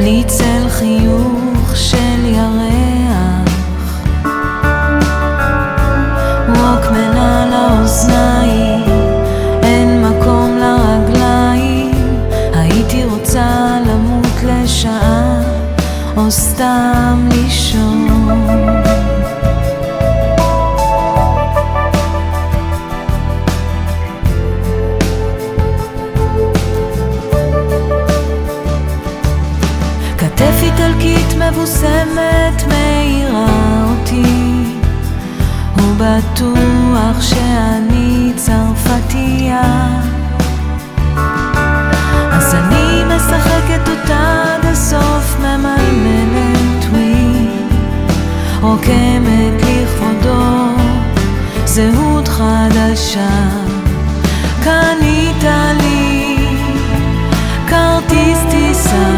בלי צל חיוך של ירח, ווקמן על האוזניים, אין מקום לרגליים. הייתי רוצה למות לשעה או סתם לישון. כתף איטלקית מבוסמת מאירה אותי, הוא בטוח שאני צרפתייה, אז אני משחקת אותה עד הסוף, ממלמלת ווי, רוקמת לכבודו זהות חדשה. קנית לי כרטיס טיסה,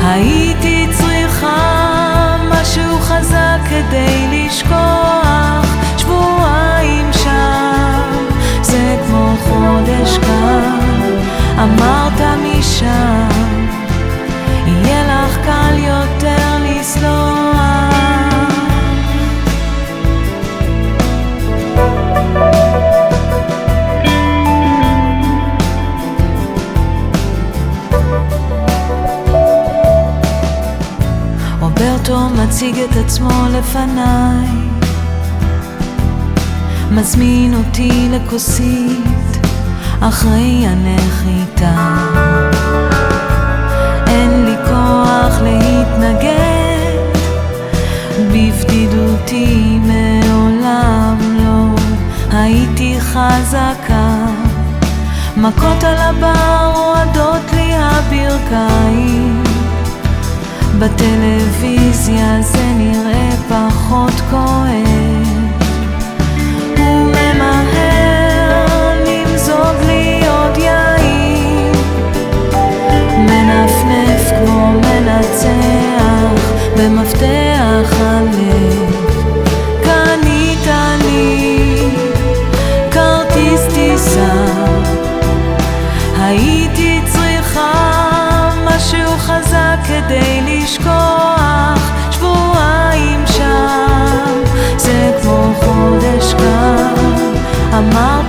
הייתי צריכה משהו חזק כדי לשכוח. שבועיים שם זה כמו חודש כאן, אמרת משם יהיה לך קל יותר לסלוח. רוברטו מציג את עצמו לפניי, מזמין אותי לכוסית אחרי הנחיתה. אין לי כוח להתנגד, בבדידותי מעולם לא הייתי חזקה. מכות על הבר רועדות לי הברכיים, בטלוויזיה זה נראה פחות כואב. הוא ממהר למזוג לי עוד יין, מנפנף כמו מנצח במפתח הלב. קנית לי כרטיס טיסה, הייתי צריכה משהו חזק כדי לשכוח. שבועיים שם זה כמו חודש כאן, אמרת